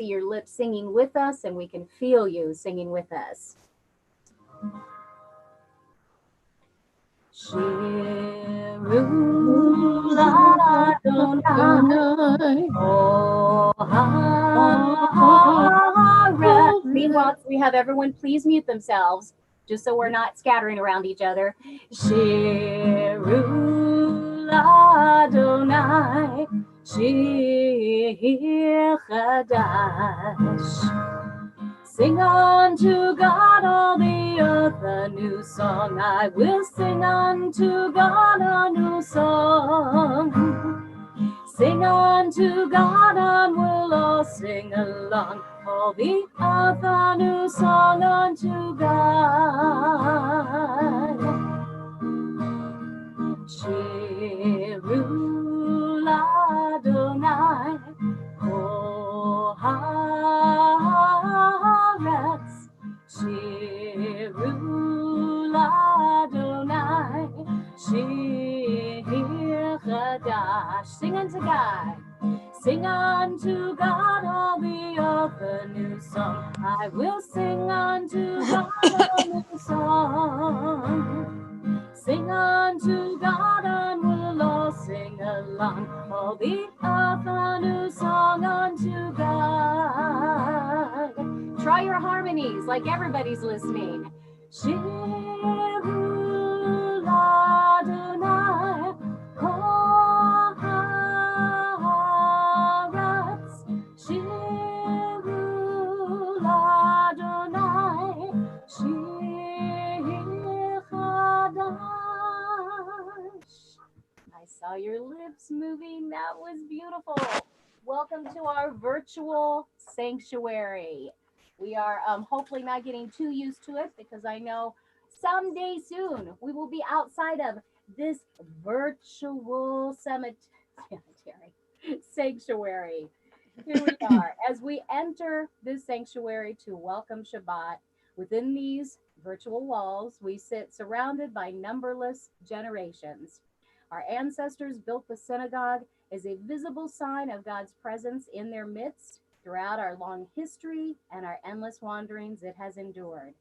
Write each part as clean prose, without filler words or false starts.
see your lips singing with us, and we can feel you singing with us. Shiru Ladonai, Ohara. Meanwhile, we have everyone please mute themselves, just so we're not scattering around each other. Shiru Ladonai, Shir Chadash. Sing unto God, all the earth, a new song. I will sing unto God a new song. Sing unto God, and we'll all sing along. All the earth a new song unto God. Shiru Ladonai, Koharetz. Shiru Ladonai, Shir Chadash. Sing unto God. Sing unto God, all the earth, a new song. I will sing unto God a new song. Sing unto God, and we'll all sing along. All the earth a new song unto God. Try your harmonies like everybody's listening. Shiru Ladonai, Koharetz. Shiru Ladonai, Shir Chadash. I saw your lips moving. That was beautiful. Welcome to our virtual sanctuary. We are hopefully not getting too used to it, because I know someday soon we will be outside of this virtual cemetery sanctuary. Here we are as we enter this sanctuary to welcome Shabbat. Within these virtual walls, we sit surrounded by numberless generations. Our ancestors built the synagogue as a visible sign of God's presence in their midst. Throughout our long history and our endless wanderings, it has endured.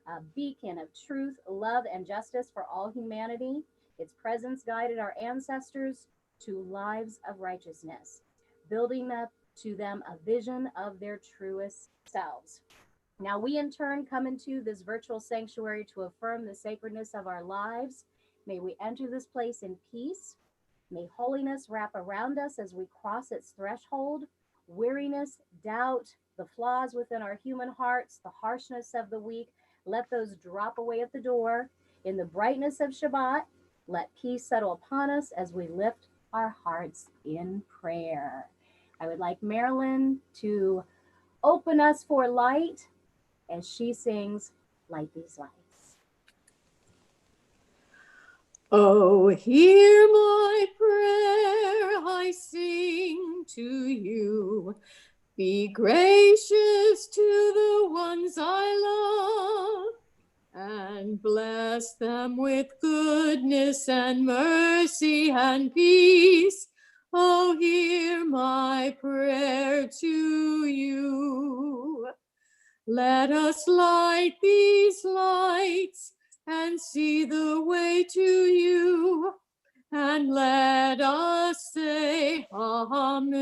A beacon of truth, love, and justice for all humanity. Its presence guided our ancestors to lives of righteousness, building up to them a vision of their truest selves. Now, we in turn come into this virtual sanctuary to affirm the sacredness of our lives. May we enter this place in peace. May holiness wrap around us as we cross its threshold. Weariness, doubt, the flaws within our human hearts, the harshness of the weak, let those drop away at the door. In the brightness of Shabbat, let peace settle upon us as we lift our hearts in prayer. I would like Marilyn to open us for light as she sings Light These Lights. Oh, hear my prayer, I sing to you. Be gracious to the ones I love, and bless them with goodness and mercy and peace. Oh, hear my prayer to you. Let us light these lights and see the way to you, and let us say Amen.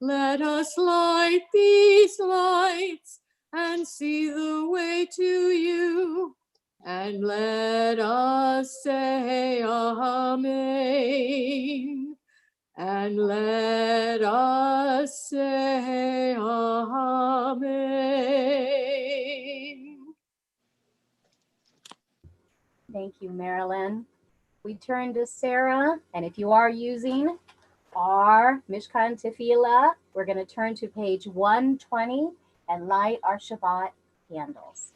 Let us light these lights and see the way to you, and let us say Amen. And let us say Amen. Thank you, Marilyn. We turn to Sarah, and if you are using our Mishkan Tefillah, we're going to turn to page 120 and light our Shabbat candles.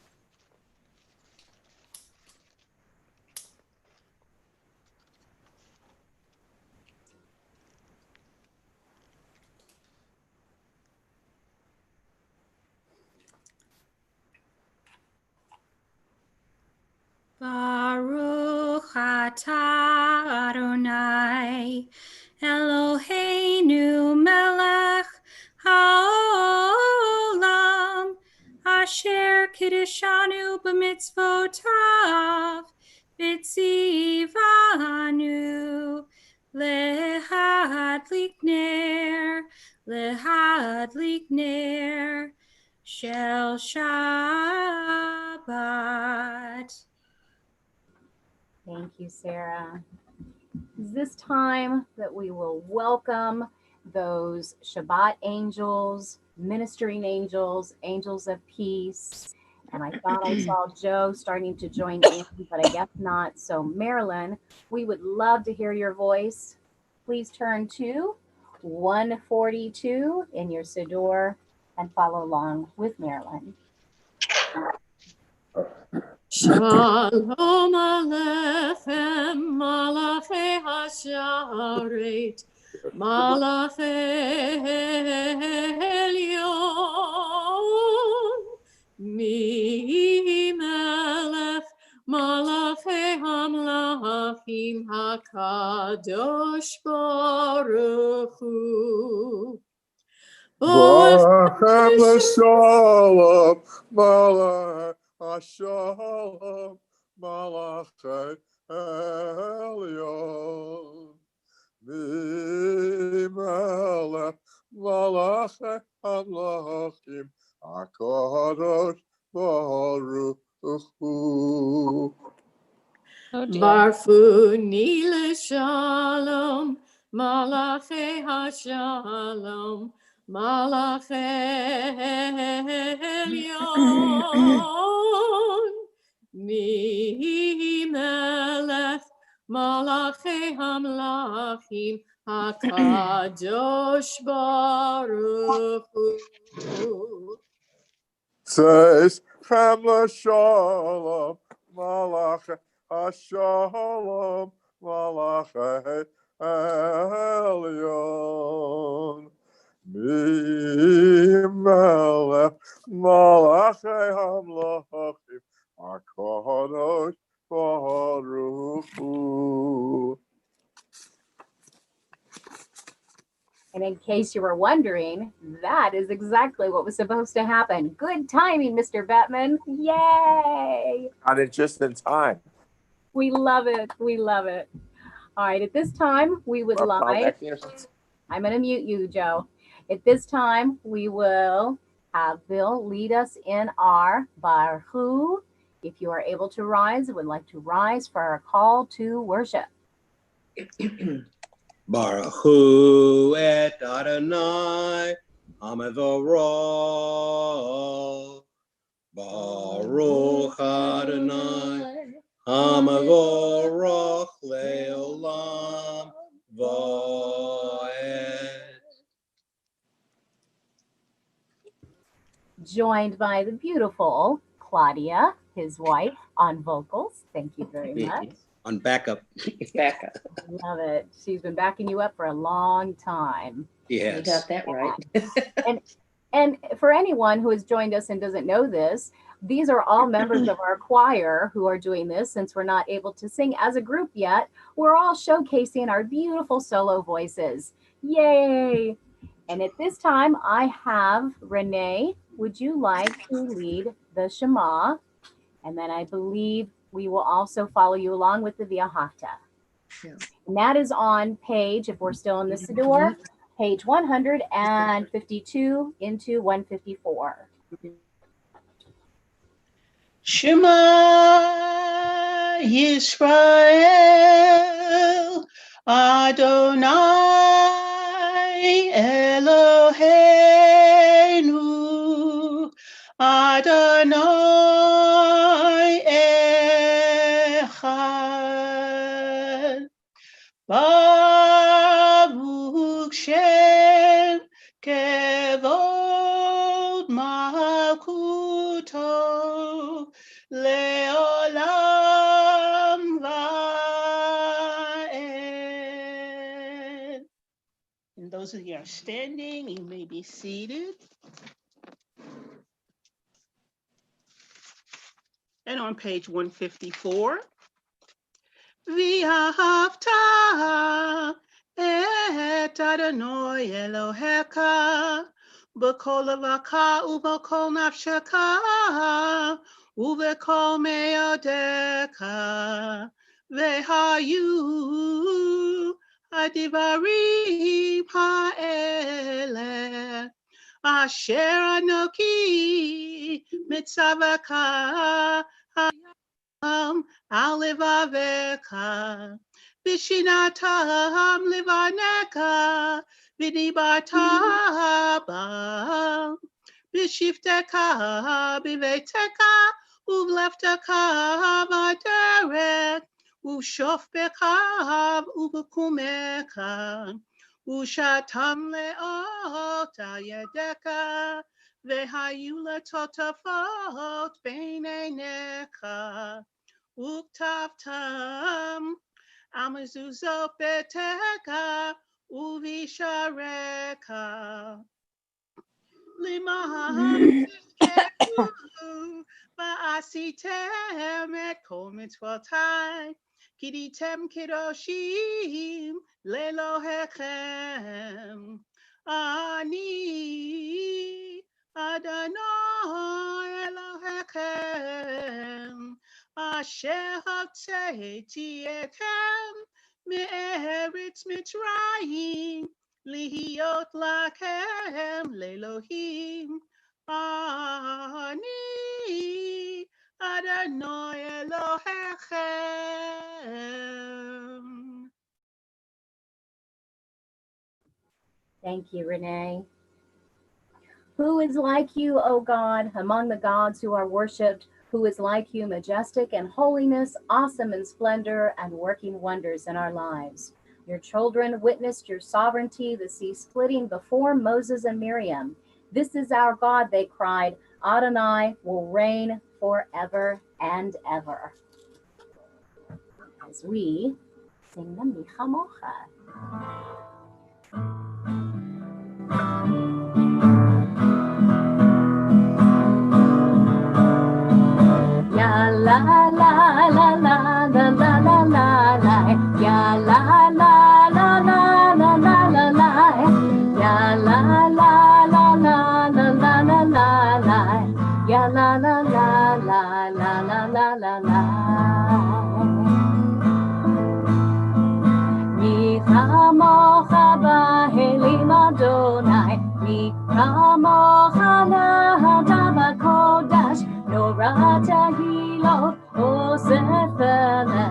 Baruch atah Adonai Eloheinu melech b'mitzvotav v'tzivanu lehadlik ner shel Shabbat. Thank you, Sarah. It's this time that we will welcome those Shabbat angels, ministering angels, angels of peace. And I thought I saw Joe starting to join in, but I guess not. So, Marilyn, we would love to hear your voice. Please turn to 142 in your Siddur and follow along with Marilyn. Shalom Alechem, Malachei Hasharet, Malachei Elyon, Mi Melech, Malachei Hamlachim HaKadosh Baruch Hu. Bachem l'shalom, malach hashalom, malachei elyon. V'melech malachei hamlachim, HaKadosh Baruch Hu. Barfuni l'shalom, Malachei hashalom, Malachei elyon. Mi melech, Malachei hamlachim, HaKadosh Baruch Hu. Says Chem l'shalom, malachei hashalom, malachei elyon. Mimelech malachei hamlachim, HaKadosh Baruch Hu. And in case you were wondering, that is exactly what was supposed to happen. Good timing, Mr. Bettman. Yay! Got it just in time. We love it. We love it. All right, at this time, we would like, I'm going to mute you, Joe. At this time, we will have Bill lead us in our Baruch. If you are able to rise, would like to rise for our call to worship. Baruch Hu et Adonai Hamavorach. Baruch Adonai Hamavorach leolam va'ed. Joined by the beautiful Claudia, his wife, on vocals. Thank you very much. On backup. Backup. Love it. She's been backing you up for a long time. Yes. You got that right. And for anyone who has joined us and doesn't know this, these are all members of our choir who are doing this. Since we're not able to sing as a group yet, we're all showcasing our beautiful solo voices. Yay! And at this time, I have Renee. Would you like to lead the Shema? And then I believe we will also follow you along with the V'ahavta. Yeah. And that is on page, if we're still in the Siddur, page 152 into 154. Shema Yisrael Adonai Eloheinu Adonai Echad Baruch Shem Kevod Malkuto Leolam Va'ed. And those of you who are standing, you may be seated. And on page 154, V'ahavta et Adonai Elohecha b'kol levaka u'b'kol nafsheka ובכל מאודיך, והיו הדברים האלה, אשר אנוכי מצווך היום על לבביך, ושנתם לבניך, ודיברת בם, בשבתך בביתך, ובלכתך בדרך, ובשופטך ובקומך, ושתם לאות על ידך, והיו לטוטפות בין עיניך, וכתבתם על מזוזות ביתך ובשעריך, למען תזכרו ועשיתם את כל מצוותיי, כי הייתם קדושים לאלוהיכם. אני אדוני אלוהיכם, אשר הוצאתי אתכם מארץ מצרים, להיות לכם לאלוהים. אני אדוני אלוהיכם. Thank you, Renee. Who is like you, O God, among the gods who are worshipped? Who is like you, majestic in holiness, awesome in splendor, and working wonders in our lives? Your children witnessed your sovereignty, the sea splitting before Moses and Miriam. This is our God, they cried. Adonai will reign forever and ever. As we sing the Michamocha. Ya la la la la la la la la la. Ya la la la la la la la la. Ya la la la la la la la la la. Ya la la la la la la la la la. Mi chamocha b'helim Adonai, mi chamocha nahata b'kodesh, norata hilo osefele,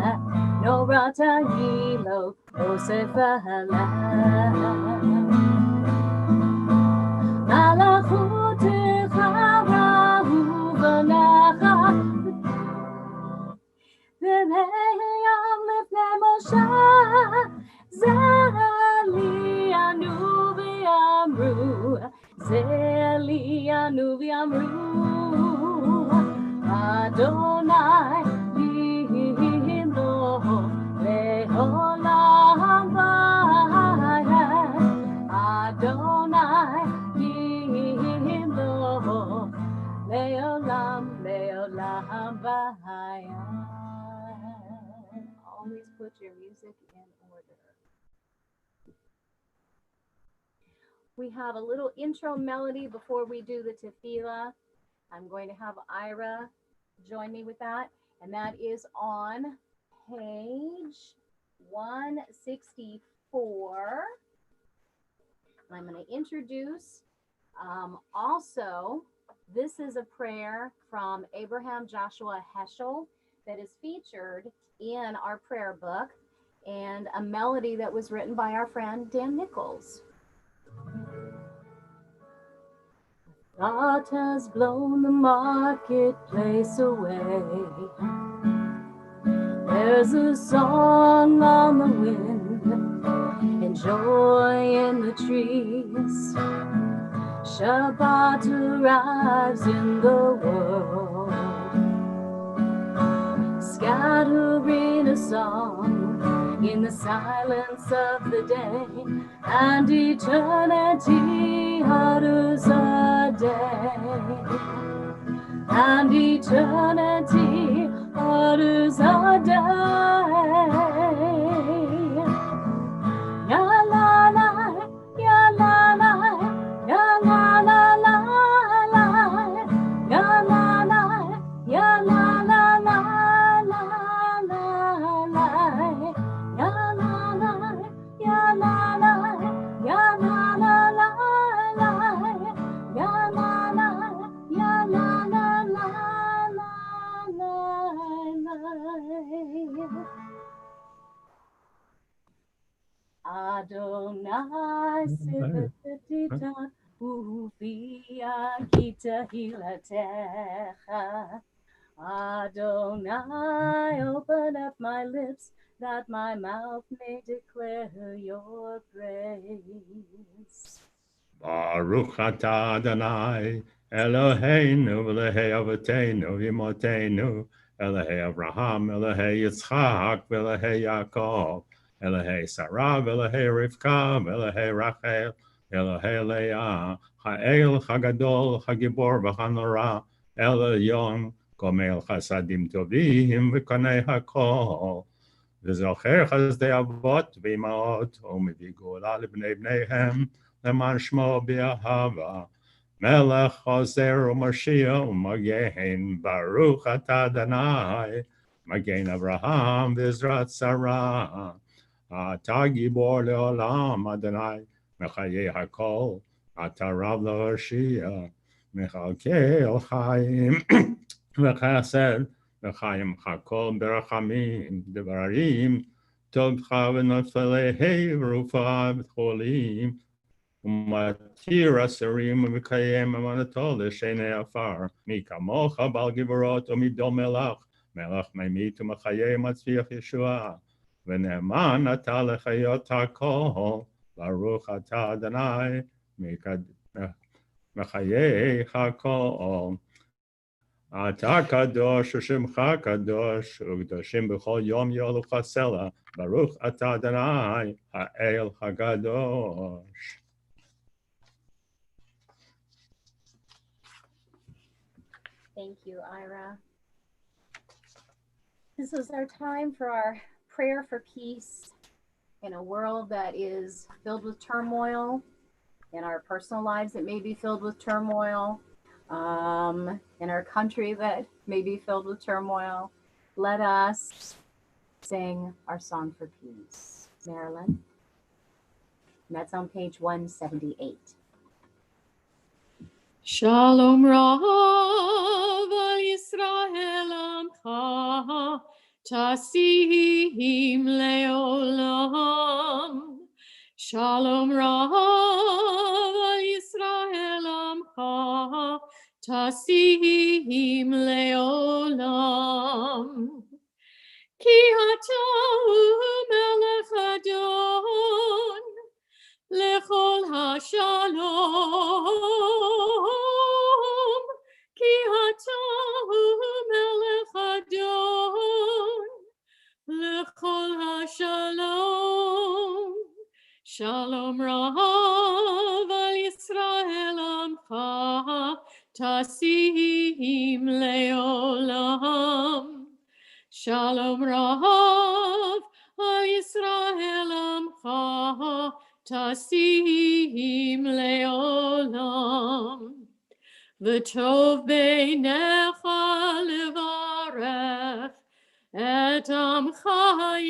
norata hilo osefele. Malachutecha rahu v'necha, v'neyam lifnei Moshe, Zelianu v'yamru, Zelianu v'yamru, Adonai yimlo le'olam v'ayed, Adonai yimlo le'olam v'ayed. Always put your music in order. We have a little intro melody before we do the tefillah. I'm going to have Ira join me with that, and that is on page 164. I'm going to introduce also, this is a prayer from Abraham Joshua Heschel that is featured in our prayer book, and a melody that was written by our friend Dan Nichols. God has blown the marketplace away. There's a song on the wind and joy in the trees. Shabbat arrives in the world, scattering a song in the silence of the day, and eternity utters a day, and eternity utters a day. Ya la la, ya la la, ya la la la la, ya la la, ya ufia kita hilatecha. Adonai, open up my lips that my mouth may declare your praise. Baruch atah Adonai, Eloheinu, Elohei Avotenu, Imotenu, Elohei Abraham, Elohei Yitzchak, Elohei Yaakov, Elohei Sarah, Elohei Rivka, Elohei Rachel, Elohei Leah, Ha'el Hagadol, Hagibor, V'Hanora, Elyon, Gomel Chasadim Tovim, V'Konei HaKol. וזוכר חסדי אבות ואמהות, ומביא גאולה לבני בניהם, למען שמו באהבה. מלך עוזר ומושיע ומגן, ברוך אתה אדוני, מגן אברהם בעזרת שרה. אתה גיבור לעולם, אדוני, מחיי הכל, אתה רב להושיע, מכלכל חיים וחסד. וחיים הכל ברחמים, דברים, טובך ונפלי ורפואה וחולים, ומתיר אסירים ומקיים אמונתו לשני עפר, מי כמוך בעל גבורות ומדומה לך, מלך ממית ומחיה מצליח ישועה, ונאמן אתה לחיות הכל, ברוך אתה אדוני, מחיי הכל. אתה קדוש ושמך קדוש, וקדושים בכל יום יהלוך סלע, ברוך אתה אדוני, האל הקדוש. Thank you, Ira. This is our time for our prayer for peace in a world that is filled with turmoil, in our personal lives that may be filled with turmoil, in our country that may be filled with turmoil. Let us sing our song for peace. Marilyn. And that's on page 178. Shalom Rav al Yisrael Amcha, Tasim Leolam. Shalom Rav al Yisrael Amcha, Tasim Leolam. Ki ata melech Adon, lechol hashalom, ki ata melech Adon, lechol hashalom. Shalom Rav al Yisrael Amcha, tasim leolam. Shalom Rav al Yisrael Amcha, tasim leolam. V'tov beinecha levarech et amcha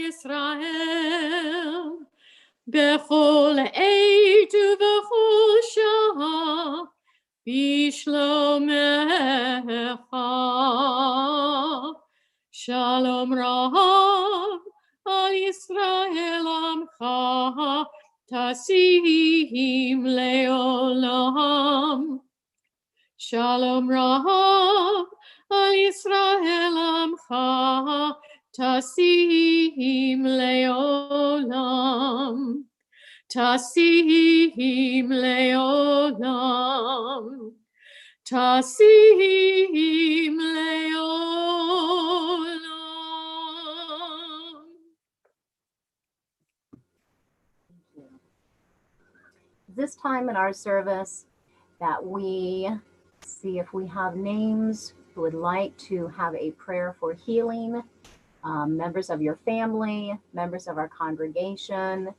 Yisrael bechol eit uvechol shah bishlomecha. Shalom Rav al Yisrael Amcha, tasim leolam. Shalom Rav al Yisrael Amcha, tasim leolam. Tasim leolam. Tasim leolam. This time in our service that we see if we have names who would like to have a prayer for healing, members of your family, members of our congregation,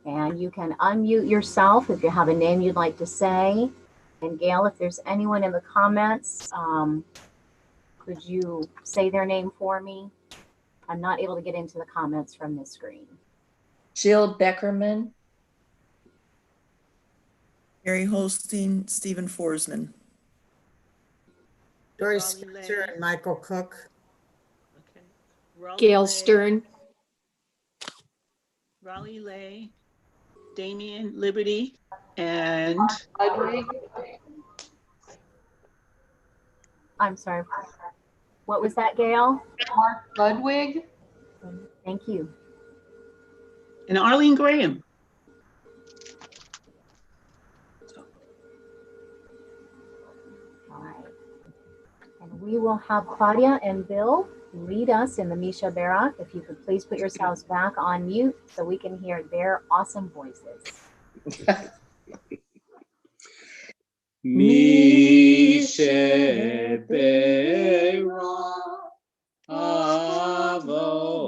and you can unmute yourself if you have a name you'd like to say. And Gail, if there's anyone in the comments, could you say their name for me? I'm not able to get into the comments from this screen. Jill Beckerman. Gary Holstein, Stephen Forsman. Doris Raleigh Spencer Lane. and Michael Cook. Okay. Raleigh Gail Lay, Stern. Raleigh Lay, Damian Liberty, And Ludwig. I'm sorry. What was that, Gail? Mark Ludwig. Thank you. Arlene Graham. All right. And we will have Claudia and Bill lead us in the Misha Barak. If you could please put yourselves back on mute so we can hear their awesome voices. Misha Barak Avotenu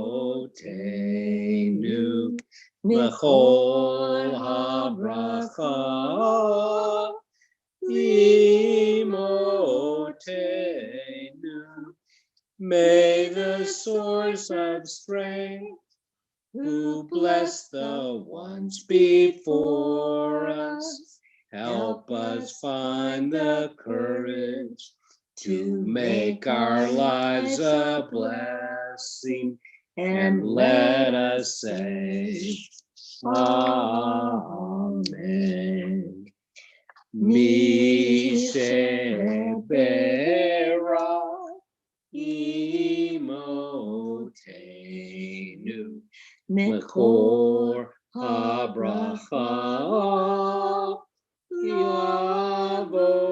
B'chol habracha Imotenu. May the source of strength, who bless the ones before us, help us find the courage to make our lives a blessing, and let us say, Amen. Misha Barak Imotenu Mekor habracha Yavotenu.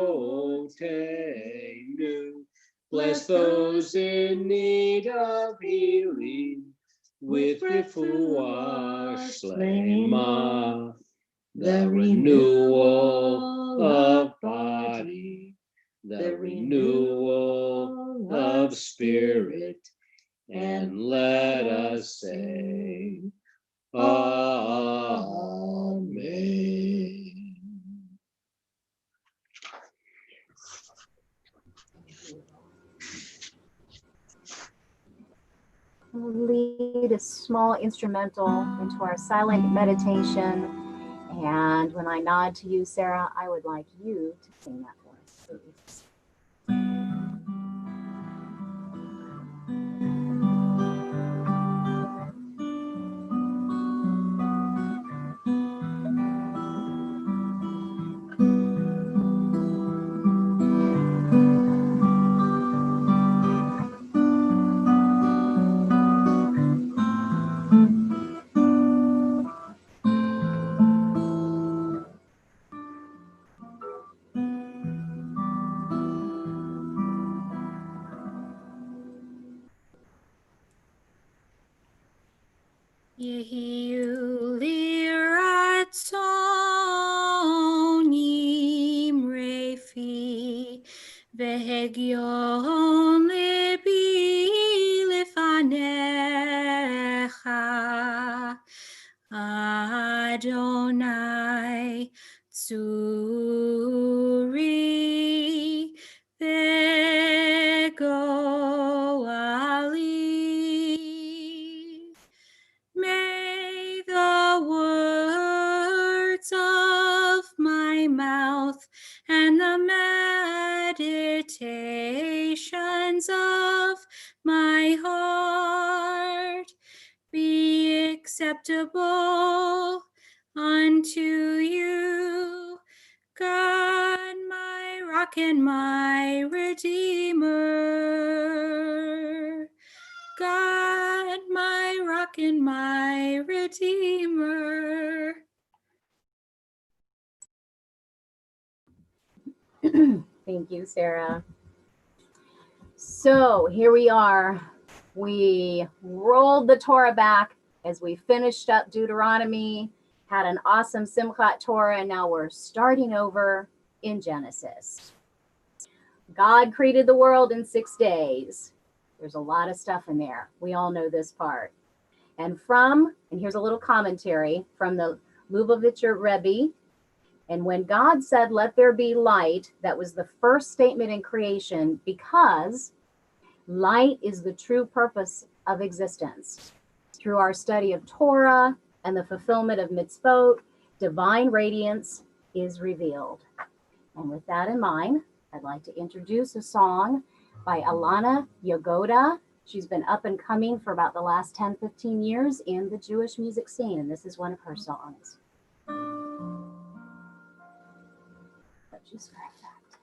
Bless those in need of healing with refuah shlema, the renewal of body, the renewal of spirit, and let us say, Amen. We'll lead a small instrumental into our silent meditation. And when I nod to you, Sarah, I would like you to sing that for us, please. Yehiu liratzon yimrefi vehegyon libi lifanecha Adonai tzuri vegoali. May the words of my mouth and the meditations of my heart be acceptable unto you, God, my rock and my redeemer. God, my rock and my redeemer. Thank you, Sarah. So here we are. We rolled the Torah back as we finished up Deuteronomy, had an awesome Simchat Torah, and now we're starting over in Genesis. God created the world in 6 days. There's a lot of stuff in there. We all know this part. And here's a little commentary from the Lubavitcher Rebbe. And when God said, let there be light, that was the first statement in creation, because light is the true purpose of existence. Through our study of Torah and the fulfillment of mitzvot, divine radiance is revealed. And with that in mind, I'd like to introduce a song by Alana Yagoda. She's been up and coming for about the last 10, 15 years in the Jewish music scene, and this is one of her songs. Just for effect.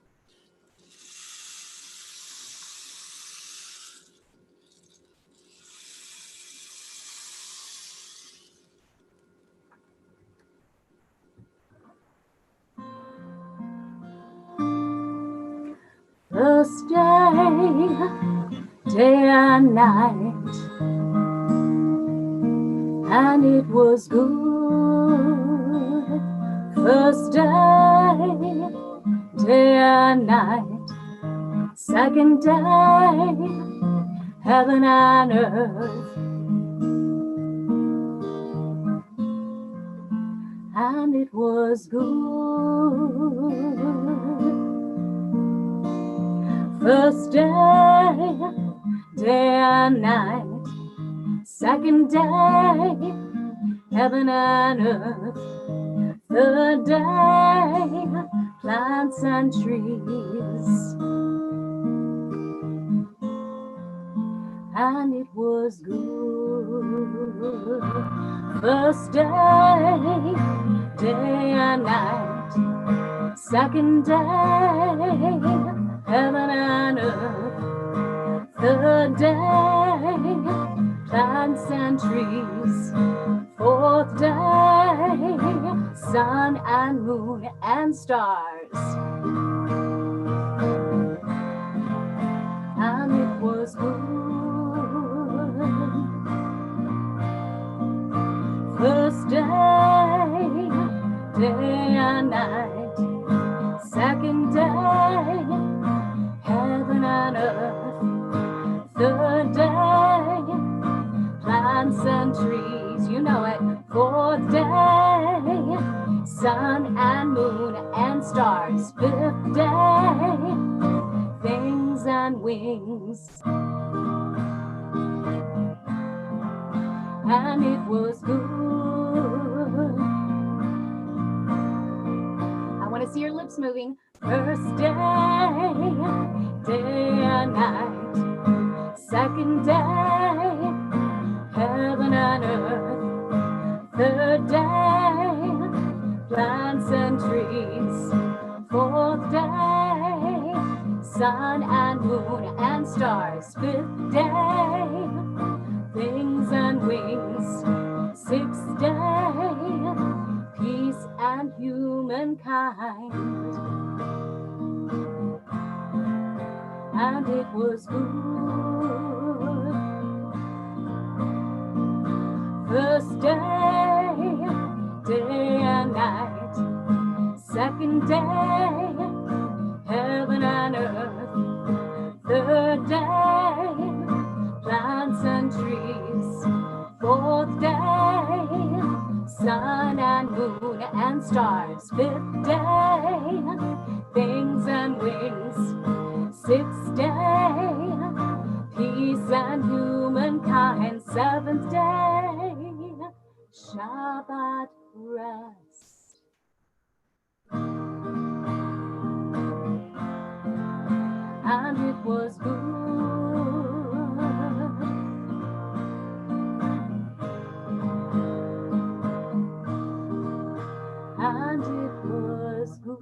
First day and night, and it was good. First day and night, second day, heaven and earth, and it was good. First day and night, second day, heaven and earth, third day, plants and trees, and it was good. First day and night, second day, heaven and earth, third day, plants and trees, fourth day, sun and moon and stars, and it was good. First day and night, second day, heaven and earth, third day, plants and trees, you know it, fourth day, sun and moon and stars, fifth day, things and wings, and it was good. I want to see your lips moving. First day and night, second day, heaven and earth, third day, plants and trees, fourth day, sun and moon and stars, fifth day, things and wings, sixth day, peace and humankind, and it was good. First day and night, second day, heaven and earth, third day, plants and trees, fourth day, sun and moon and stars, fifth day, things and wings, sixth day, peace and humankind, seventh day, Shabbat rest. And it was good. And it was good.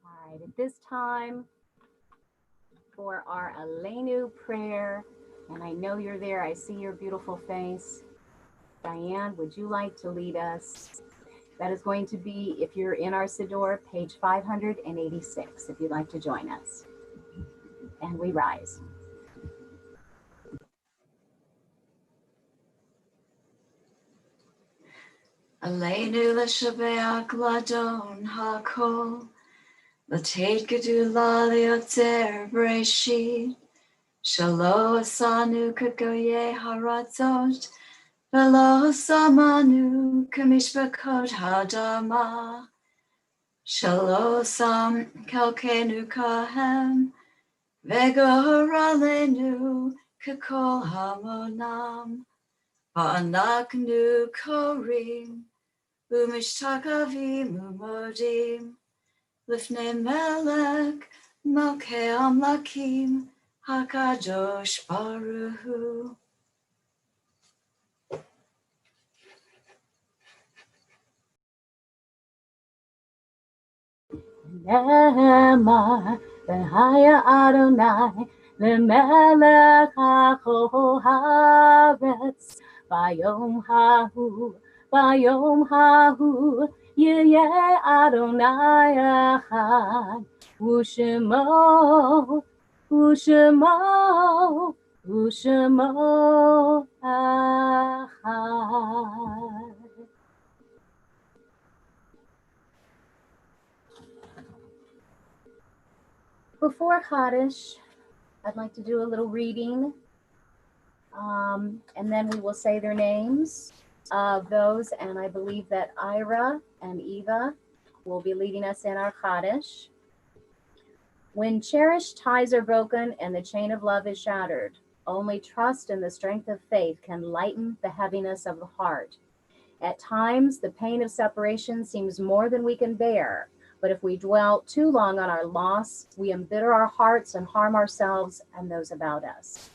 All right, at this time, for our Aleinu prayer, and I know you're there. I see your beautiful face. Diane, would you like to lead us? That is going to be, if you're in our Siddur, page 586, if you'd like to join us. And we rise. Aleinu l'shabeach ladon hakol, l'teit gedula liotzer breshit, shalo asanu kagoye haratzot, velo samanu kamishbakot hadama, shalo sam kalkenu kahem, vegoralenu kakol hamonam, va'anaknu korim, Umishtakavi mumodim, Lifnei Melech Malkei Amlakim Hakadosh Baruch Hu. Lemar Behaya Adonai Lemelech HaChoharetz Bayom Hahu Yeh Adonai Echad Ushemo Echad. Before Kaddish, I'd like to do a little reading, and then we will say their names of those, and I believe that Ira and Eva will be leading us in our Kaddish. When cherished ties are broken and the chain of love is shattered, only trust and the strength of faith can lighten the heaviness of the heart. At times, the pain of separation seems more than we can bear. But if we dwell too long on our loss, we embitter our hearts and harm ourselves and those about us.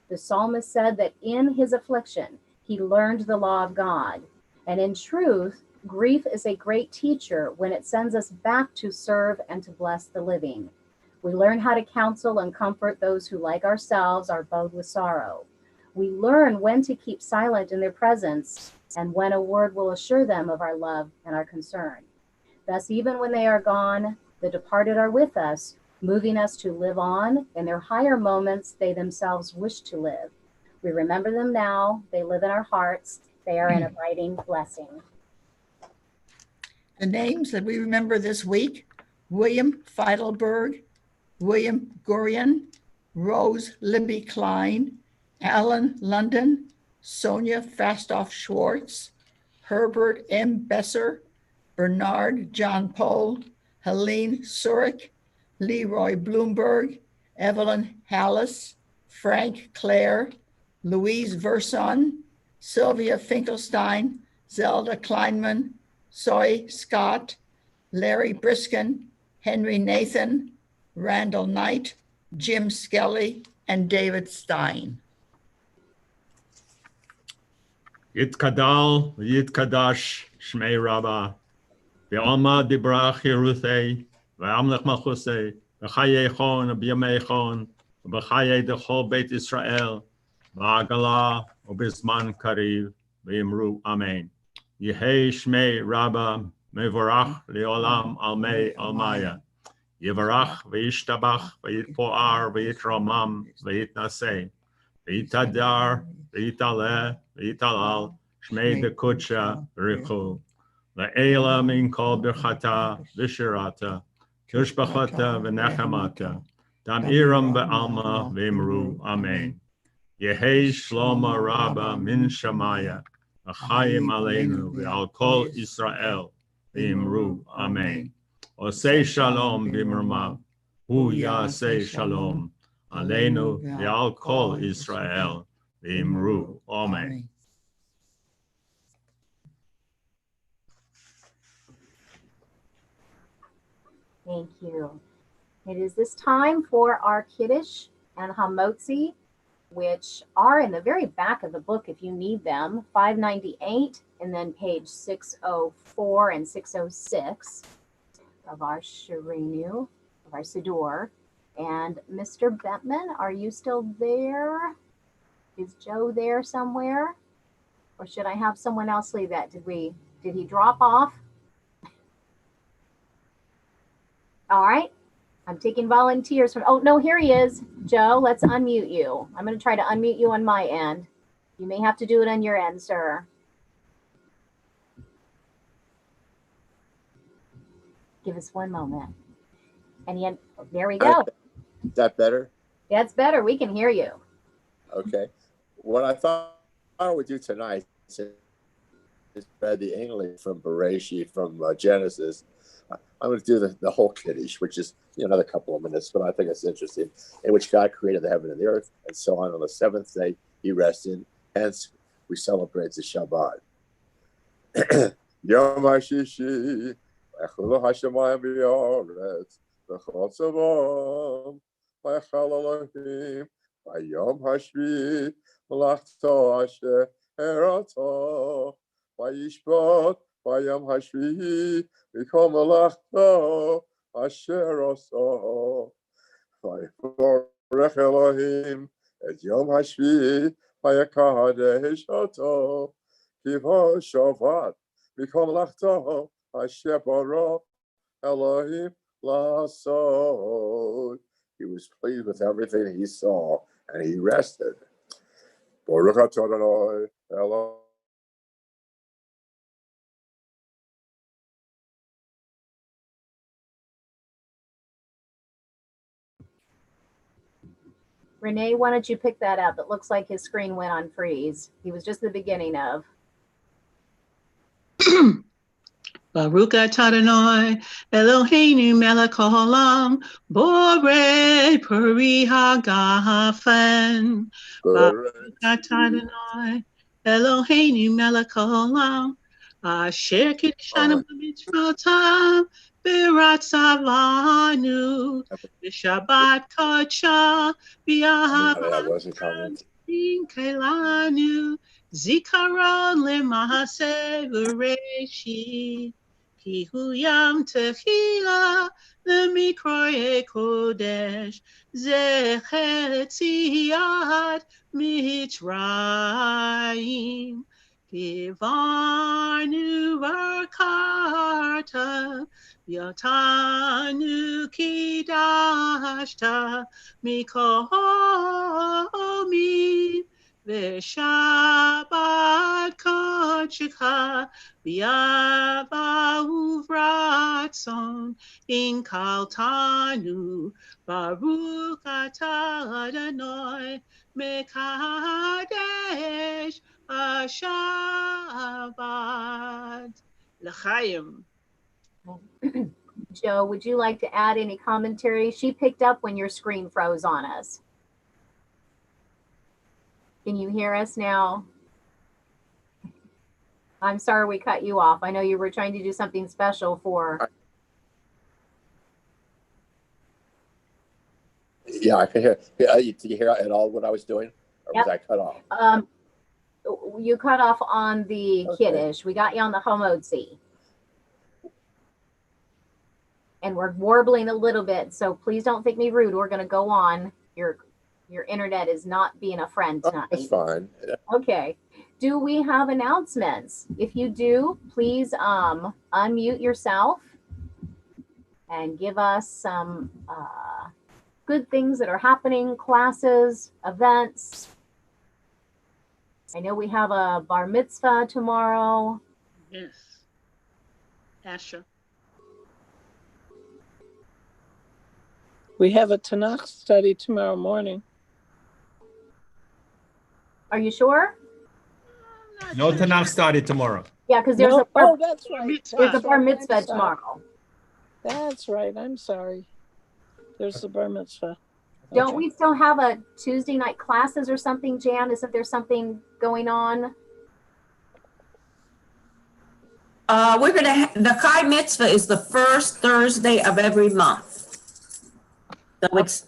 The psalmist said that in his affliction, he learned the law of God. And in truth, grief is a great teacher when it sends us back to serve and to bless the living. We learn how to counsel and comfort those who, like ourselves, are bowed with sorrow. We learn when to keep silent in their presence and when a word will assure them of our love and our concern. Thus, even when they are gone, the departed are with us, moving us to live on in their higher moments they themselves wish to live. We remember them now. They live in our hearts. They are an abiding blessing. The names that we remember this week: William Feidelberg, William Gurian, Rose Libby Klein, Alan London, Sonia Fastoff Schwartz, Herbert M. Besser, Bernard John Pohl, Helene Surik, Leroy Bloomberg, Evelyn Hallis, Frank Clare, Louise Verson, Sylvia Finkelstein, Zelda Kleinman, Soy Scott, Larry Briskin, Henry Nathan, Randall Knight, Jim Skelly, and David Stein. Yitkadal, Yitkadash, Shmei Rabbah, Ve'alma Dibrach Yeruthei, Ve'amlech Malchusei, V'chayei Chon, V'yamei Chon, V'chayei Dechol Beit Israel, V'agala, U'bizman Kariv, V'yimru Amen. Yehei Shmei Rabbah, Mevorach Le'olam Almei Almaya, Yevarach V'yishtabach, V'yitpoar, V'yitramam, V'yitnaseh, V'yitadar, V'yitaleh, V'yitalal, Shmei Bekucha, Richu, La'ela min kol birchata, V'shirata, Kishbachata, V'nechamata, Dam'iram V'alma, V'imru, Amen. Yehei Shlomo Rabba min Shamaya, Achayim Aleinu, V'al kol Israel, V'imru, Amen. Osei Shalom B'mirmav, Hu Yasei Shalom, Aleinu, V'al kol Israel, V'imru, Amen. Thank you. It is this time for our Kiddush and Hamotzi, which are in the very back of the book if you need them, 598 and then page 604 and 606 of our Shirinu, of our Siddur. And Mr. Bettman, are you still there? Is Joe there somewhere? Or should I have someone else lead that? Did he drop off? All right. I'm taking volunteers from, oh, no, here he is. Joe, let's unmute you. I'm going to try to unmute you on my end. You may have to do it on your end, sir. Give us one moment. And yet, there we go. Is that better? That's better. We can hear you. Okay. What I thought I would do tonight is read the English from Bereshit, from Genesis. I'm going to do the whole Kiddush, which is another couple of minutes, but I think it's interesting, in which God created the heaven and the earth, and so on the seventh day he rested. Hence, we celebrate the Shabbat. Yom HaShishi, ויחולו השמיים והארץ וכל צבאם, ויחל אלוהים ביום השביעי מלאכתו אשר הראתו, וישבות ביום השביעי מכל מלאכתו אשר עשו. ויברך אלוהים את יום השביעי ויקדש אותו, כי בו שבת מכל מלאכתו אשר ברא Elohim לעשות. He was pleased with everything he saw, and he rested. Baruch atah Adonai Elohim. Renee, why don't you pick that up? It looks like his screen went on freeze. He was just the beginning of. Baruch atah Adonai Eloheinu melech haolam borei peri hagafen. Baruch atah Adonai Eloheinu melech haolam asher kiddushanu b'mitzvotav b'ratzavanu b'shabbat kodsha b'ahavat kelanu zikaron lemahase v'reishit. Ki hu yam tehila lemikroye kodesh zecher tziyat mitzrayim. Kivarnu varkarta yatanu kidashta mikomi v'shabbat kodshecha Biava uvratzon in kaltanu Baruch atah Adonai mekadesh ashavat l'chaim. Joe, would you like to add any commentary? She picked up when your screen froze on us. Can you hear us now? I'm sorry we cut you off. I know you were trying to do something special for. Yeah, I can hear. Did you hear at all what I was doing? Or was I cut off? You cut off on the Kiddush. We got you on the Homotzi. And we're warbling a little bit, so please don't think me rude. We're going to go on. Your internet is not being a friend tonight. That's fine. Okay. Do we have announcements? If you do, please unmute yourself and give us some good things that are happening, classes, events. I know we have a bar mitzvah tomorrow. Yes. Asher. We have a Tanakh study tomorrow morning. Are you sure? No Tanakh study tomorrow. Yeah, because there's No, a bar, that's right. there's a That's bar right. mitzvah I'm sorry. tomorrow. That's right. I'm sorry. There's the bar mitzvah. Don't Okay. we still have a Tuesday night classes or something, Jan? Isn't there something going on? We're gonna the Chai Mitzvah is the first Thursday of every month. So it's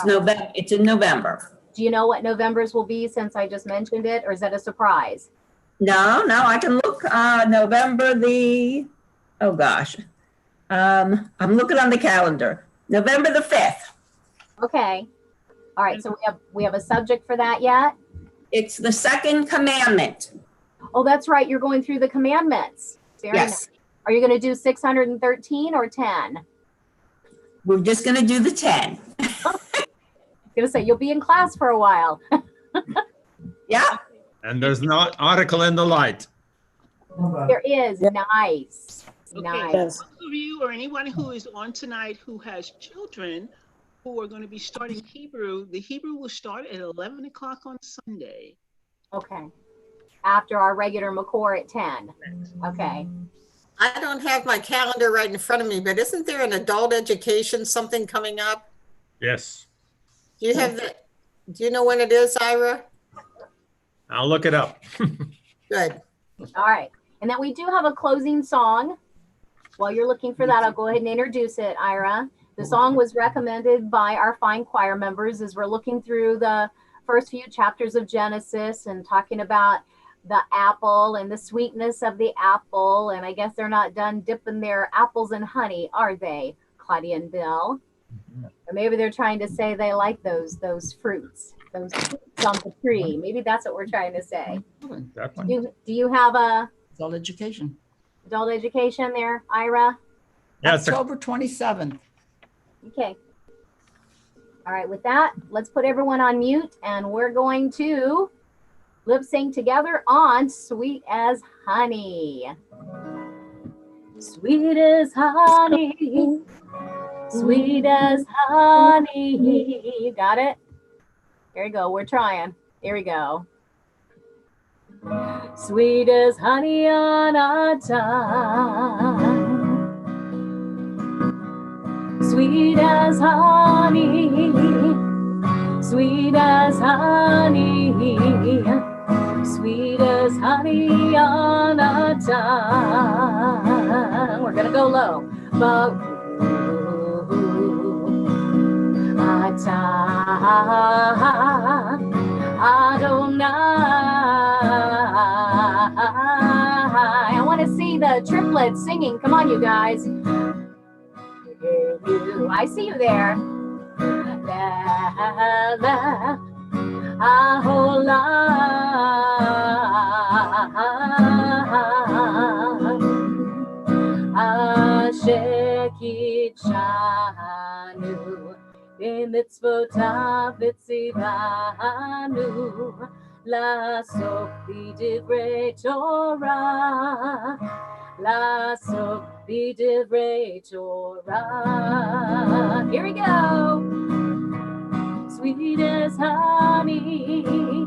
November. It's in November. Do you know what November's will be since I just mentioned it, or is that a surprise? No, I can look. November the I'm looking on the calendar. November the 5th. Okay. All right. So we have a subject for that yet? It's the second commandment. Oh, that's right. You're going through the commandments. Very Yes. nice. Are you going to do 613 or 10? We're just gonna do the 10. I'm going to say you'll be in class for a while. Yeah. And there's no article in the light. There is. Nice. Okay. Nice. Yes. Those of you or anyone who is on tonight who has children who are going to be starting Hebrew, the Hebrew will start at 11 o'clock on Sunday. Okay. After our regular McCore at 10. Okay. I don't have my calendar right in front of me, but isn't there an adult education something coming up? Yes. Do you have the, do you know when it is, Ira? I'll look it up. Good. All right. And then we do have a closing song. While you're looking for that, I'll go ahead and introduce it, Ira. The song was recommended by our fine choir members as we're looking through the first few chapters of Genesis and talking about the apple and the sweetness of the apple. And I guess they're not done dipping their apples in honey, are they, Claudia and Bill? Or maybe they're trying to say they like those fruits, those fruits on the tree. Maybe that's what we're trying to say. Do you have a Adult education. adult education there, Ira? Yeah, October 27th. Okay. All right, with that, let's put everyone on mute and we're going to lip sync together on Sweet as Honey. Sweet as honey, sweet as honey. You got it? Here we go. We're trying. Here we go. Sweet as honey on our tongue. Sweet as honey, sweet as honey, sweet as honey on our tongue. We're gonna go low. Adonai. I want to see the triplets singing. Come on, you guys. I see you there. La, la, ahola, ashekichanu, b'mitzvotav v'tzivanu, la'asok b'divrei Torah. La'asok b'divrei Torah. Here we go. Sweet as honey,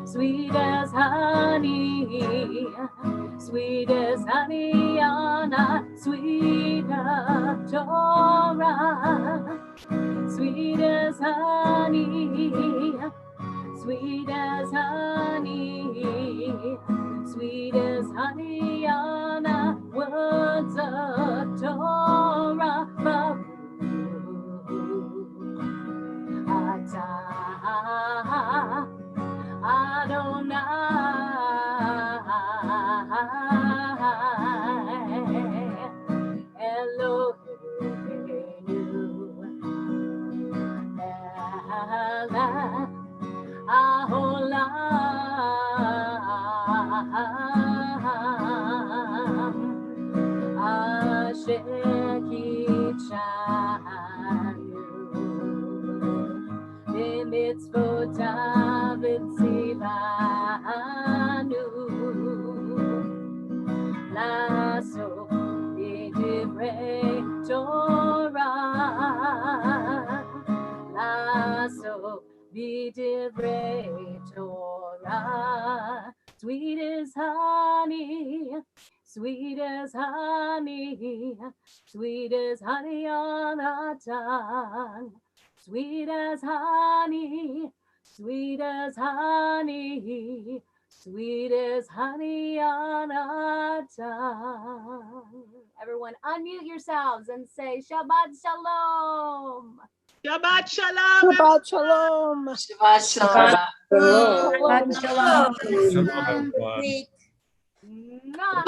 sweet as honey, sweet as honey on a sweet of Torah. Sweet as honey, sweet as honey, sweet as honey on a words of Torah. Adonai, Eloheinu, Ela, Aholam, Asher Kichanu, b'mitzvotav v'tzivanu, la'asok b'divrei Torah, la'asok b'divrei Torah. Sweet as honey, sweet as honey, sweet as honey on our tongue. Sweet as honey, sweet as honey, sweet as honey on our tongue. Everyone unmute yourselves and say Shabbat Shalom. Shabbat shalom. Shabbat shalom. Shabbat shalom. Shabbat shalom. Shalom, everyone. Not